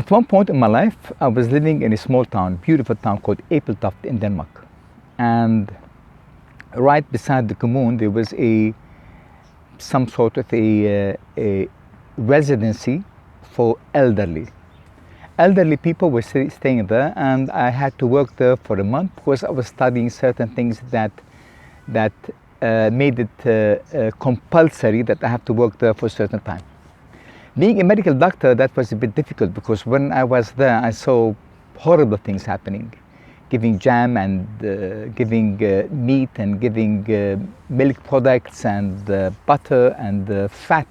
At one point in my life, I was living in a small town, beautiful town called Appeltoft in Denmark. And right beside the commune, there was some sort of a residency for elderly people were staying there, and I had to work there for a month because I was studying certain things that made it compulsory that I have to work there for a certain time. Being a medical doctor, that was a bit difficult because when I was there, I saw horrible things happening, giving jam and giving meat and giving milk products and butter and fat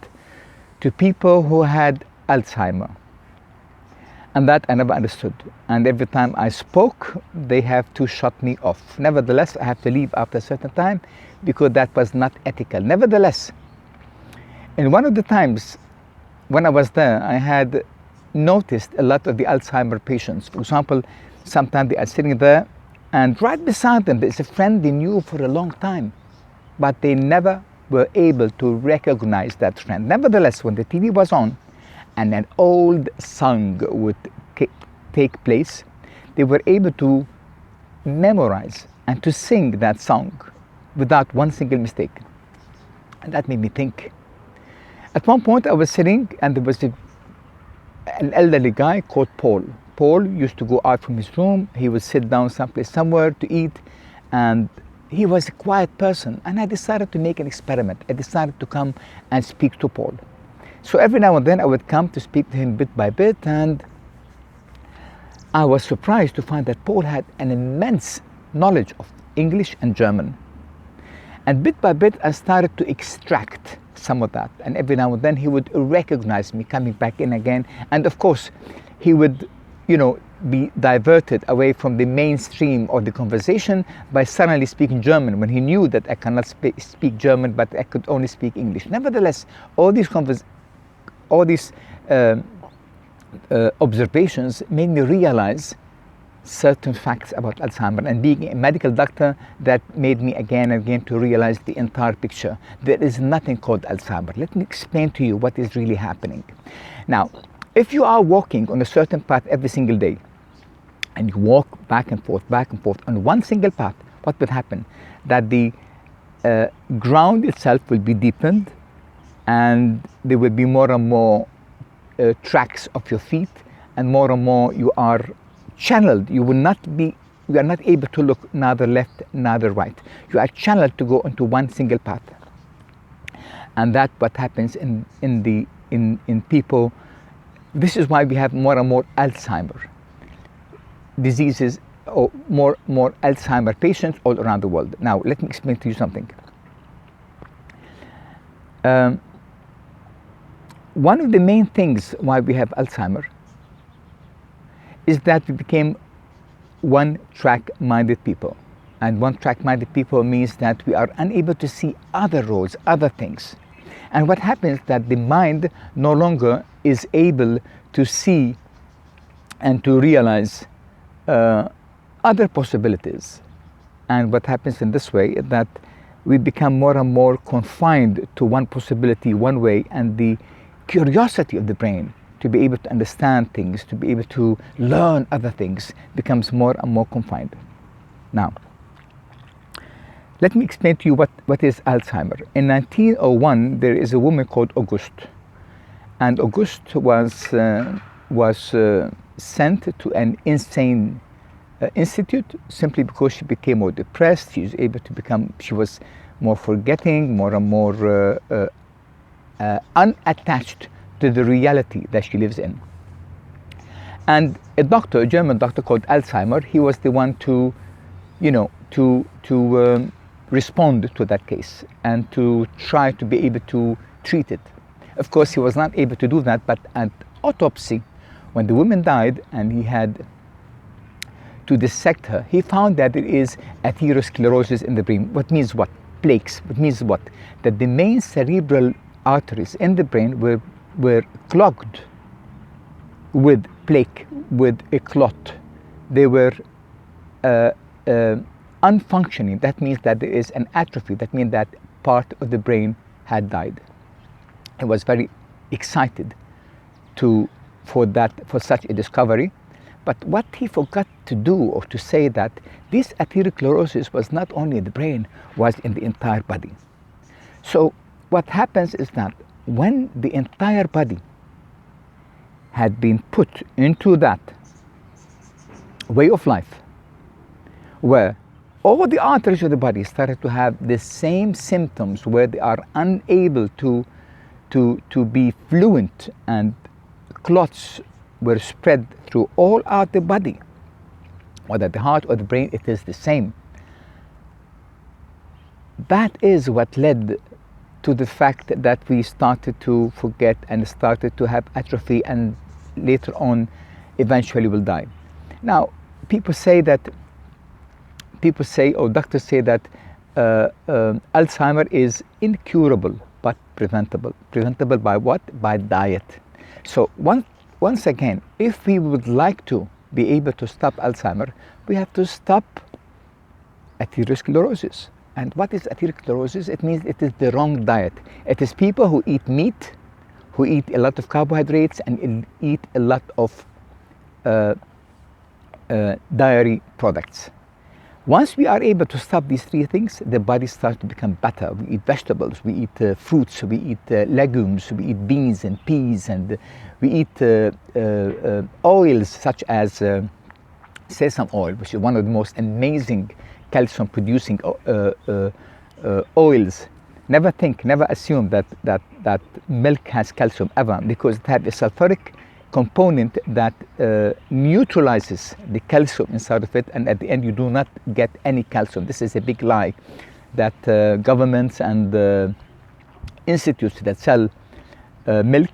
to people who had Alzheimer. And that I never understood. And every time I spoke, they have to shut me off. Nevertheless, I have to leave after a certain time because that was not ethical. Nevertheless, in one of the times when I was there, I had noticed a lot of the Alzheimer patients. For example, sometimes they are sitting there and right beside them there's a friend they knew for a long time, but they never were able to recognize that friend. Nevertheless, when the TV was on and an old song would take place, they were able to memorize and to sing that song without one single mistake. And that made me think. At one point I was sitting and there was an elderly guy called Paul. Paul used to go out from his room, he would sit down someplace somewhere to eat, and he was a quiet person. And I decided to make an experiment. I decided to come and speak to Paul. So every now and then I would come to speak to him bit by bit, and I was surprised to find that Paul had an immense knowledge of English and German. And bit by bit I started to extract some of that, and every now and then he would recognize me coming back in again, and of course he would be diverted away from the mainstream of the conversation by suddenly speaking German when he knew that I cannot speak German but I could only speak English. Nevertheless, all these observations made me realize certain facts about Alzheimer, and being a medical doctor, that made me again and again to realize the entire picture. There is nothing called Alzheimer. Let me explain to you what is really happening. Now, if you are walking on a certain path every single day, and you walk back and forth on one single path, what will happen? That the ground itself will be deepened, and there will be more and more tracks of your feet, and more you are channeled. You are not able to look neither left neither right. You are channeled to go into one single path, and that's what happens in people. This is why we have more and more Alzheimer diseases, or more Alzheimer patients all around the world. Now let me explain to you something. One of the main things why we have Alzheimer is that we became one-track-minded people. And one-track-minded people means that we are unable to see other roads, other things. And what happens is that the mind no longer is able to see and to realize other possibilities. And what happens in this way is that we become more and more confined to one possibility, one way, and the curiosity of the brain to be able to understand things, to be able to learn other things, becomes more and more confined. Now, let me explain to you what is Alzheimer. In 1901, there is a woman called Auguste. And Auguste was sent to an insane institute simply because she became more depressed. She was more forgetting, more and more unattached to the reality that she lives in. And a German doctor called Alzheimer, he was the one to respond to that case and to try to be able to treat it. Of course, he was not able to do that, but at autopsy, when the woman died and he had to dissect her, he found that there is atherosclerosis in the brain. What means what? Plaques. What means what? That the main cerebral arteries in the brain were clogged with plaque, with a clot. They were unfunctioning. That means that there is an atrophy. That means that part of the brain had died. I was very excited to for such a discovery. But what he forgot to do or to say that this atherosclerosis was not only in the brain, was in the entire body. So what happens is that when the entire body had been put into that way of life, where all the arteries of the body started to have the same symptoms, where they are unable to be fluent, and clots were spread through all out the body, whether the heart or the brain, it is the same. That is what led to the fact that we started to forget and started to have atrophy, and later on eventually will die. Now people say, or doctors say that Alzheimer is incurable but preventable. Preventable by what? By diet. So once again, if we would like to be able to stop Alzheimer, we have to stop atherosclerosis. And what is atherosclerosis? It means it is the wrong diet. It is people who eat meat, who eat a lot of carbohydrates, and eat a lot of dairy products. Once we are able to stop these three things, the body starts to become better. We eat vegetables, we eat fruits, we eat legumes, we eat beans and peas, and we eat oils such as sesame oil, which is one of the most amazing calcium producing oils. Never assume that milk has calcium ever, because it has a sulfuric component that neutralizes the calcium inside of it, and at the end you do not get any calcium. This is a big lie that governments and institutes that sell milk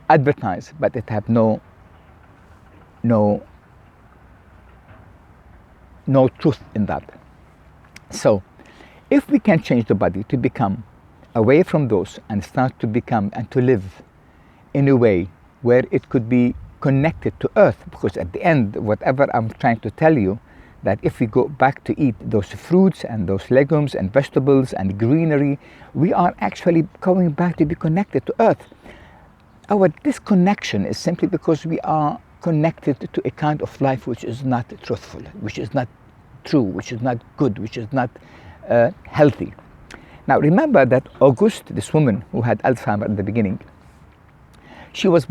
advertise, but it have no truth in that. So if we can change the body to become away from those and start to become and to live in a way where it could be connected to earth, because at the end, whatever I'm trying to tell you, that if we go back to eat those fruits and those legumes and vegetables and greenery, we are actually going back to be connected to earth. Our disconnection is simply because we are connected to a kind of life which is not truthful, which is not true, which is not good, which is not healthy. Now remember that Auguste, this woman who had Alzheimer in the beginning, she was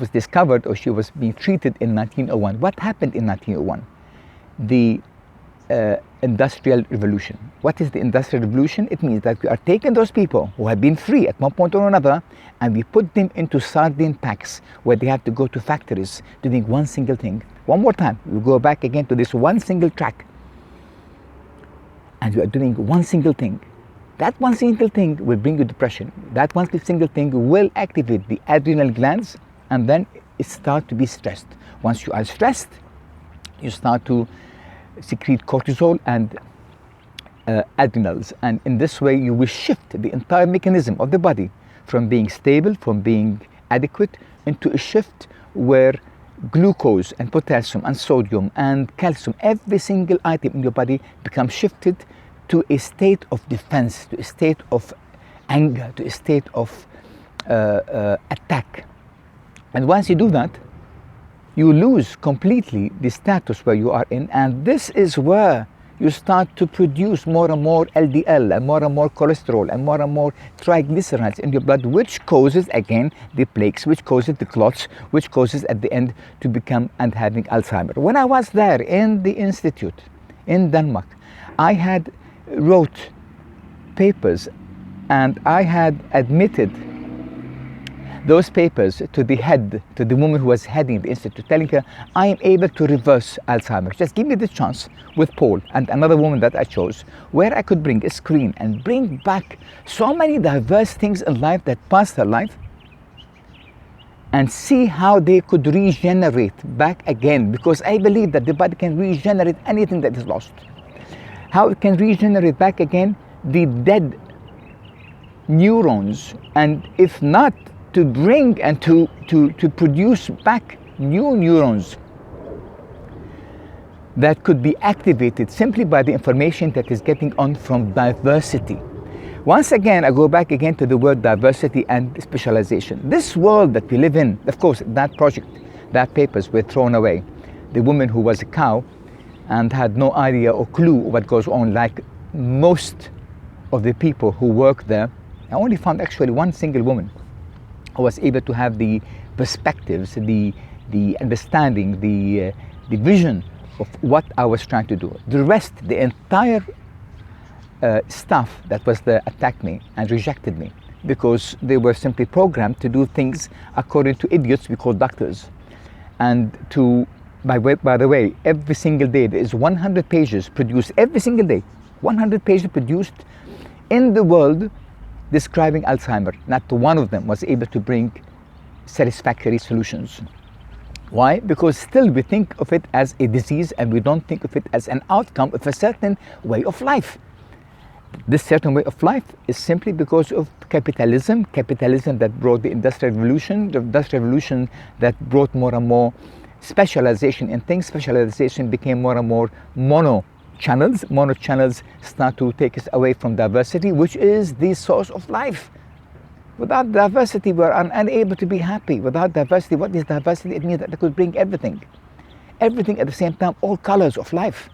discovered, or she was being treated in 1901. What happened in 1901? The Industrial Revolution. What is the Industrial Revolution? It means that we are taking those people who have been free at one point or another, and we put them into sardine packs where they have to go to factories doing one single thing. One more time, we go back again to this one single track. And you are doing one single thing. That one single thing will bring you depression. That one single thing will activate the adrenal glands, and then it starts to be stressed. Once you are stressed, you start to secrete cortisol and adrenals. And in this way, you will shift the entire mechanism of the body from being stable, from being adequate, into a shift where glucose and potassium and sodium and calcium, every single item in your body becomes shifted to a state of defense, to a state of anger, to a state of attack. And once you do that, you lose completely the status where you are in, and this is where you start to produce more and more LDL and more cholesterol and more triglycerides in your blood, which causes again the plaques, which causes the clots, which causes at the end to become and having Alzheimer. When I was there in the institute in Denmark, I had wrote papers, and I had admitted those papers to the head, to the woman who was heading the institute, telling her, I am able to reverse Alzheimer's. Just give me the chance with Paul and another woman that I chose, where I could bring a screen and bring back so many diverse things in life that passed her life, and see how they could regenerate back again, because I believe that the body can regenerate anything that is lost. How it can regenerate back again the dead neurons, and if not, to bring and to produce back new neurons that could be activated simply by the information that is getting on from diversity. Once again, I go back again to the word diversity and specialization. This world that we live in, of course, that project, that papers were thrown away. The woman who was a cow and had no idea or clue what goes on, like most of the people who work there. I only found actually one single woman who was able to have the perspectives, the understanding, the vision of what I was trying to do. The rest, the entire staff that was there attacked me and rejected me because they were simply programmed to do things according to idiots we call doctors. And by the way, every single day there is 100 pages produced, every single day, 100 pages produced in the world describing Alzheimer. Not one of them was able to bring satisfactory solutions. Why? Because still we think of it as a disease and we don't think of it as an outcome of a certain way of life. This certain way of life is simply because of capitalism that brought the Industrial Revolution, that brought more and more specialization in things. Specialization became more and more mono channels. Mono channels start to take us away from diversity, which is the source of life. Without diversity, we are unable to be happy. Without diversity, what is diversity? It means that it could bring everything. Everything at the same time, all colors of life.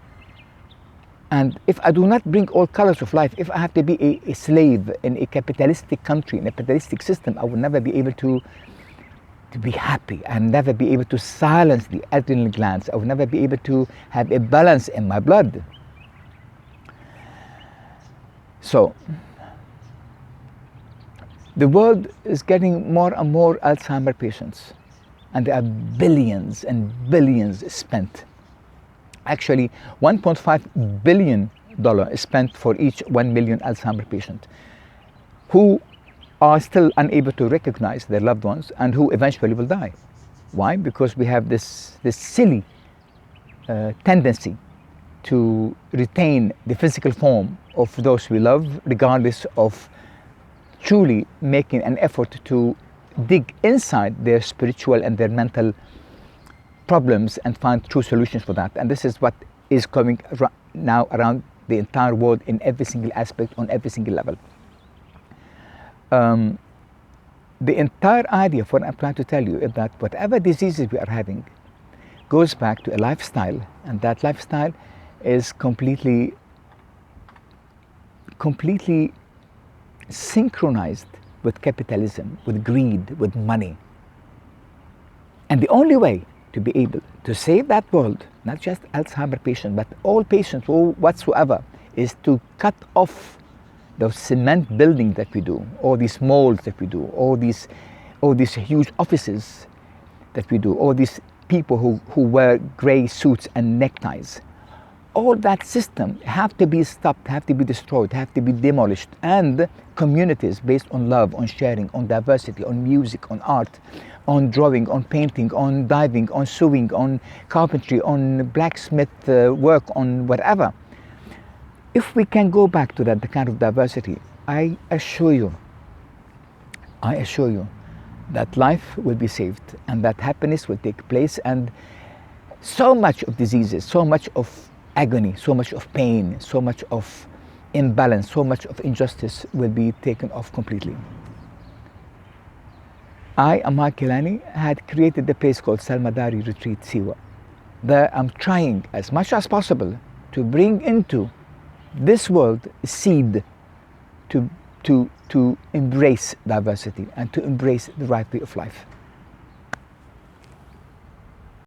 And if I do not bring all colors of life, if I have to be a slave in a capitalistic country, in a capitalistic system, I will never be able to be happy and never be able to silence the adrenal glands. I will never be able to have a balance in my blood. So, the world is getting more and more Alzheimer patients, and there are billions and billions spent. Actually, $1.5 billion is spent for each 1 million Alzheimer patient who are still unable to recognize their loved ones and who eventually will die. Why? Because we have this silly tendency to retain the physical form of those we love, regardless of truly making an effort to dig inside their spiritual and their mental problems and find true solutions for that. And this is what is coming now around the entire world in every single aspect, on every single level. The entire idea of what I'm trying to tell you is that whatever diseases we are having goes back to a lifestyle, and that lifestyle is completely synchronized with capitalism, with greed, with money. And the only way to be able to save that world, not just Alzheimer patients, but all patients whatsoever, is to cut off those cement buildings that we do, all these malls that we do, all these huge offices that we do, all these people who wear gray suits and neckties. All that system have to be stopped, have to be destroyed, have to be demolished. And communities based on love, on sharing, on diversity, on music, on art, on drawing, on painting, on diving, on sewing, on carpentry, on blacksmith work, on whatever. If we can go back to that kind of diversity, I assure you that life will be saved and that happiness will take place, and so much of diseases, so much of agony, so much of pain, so much of imbalance, so much of injustice will be taken off completely. I, Ammar Keylani, had created a place called Salmadari Retreat, Siwa. There I'm trying as much as possible to bring into this world a seed to embrace diversity and to embrace the right way of life.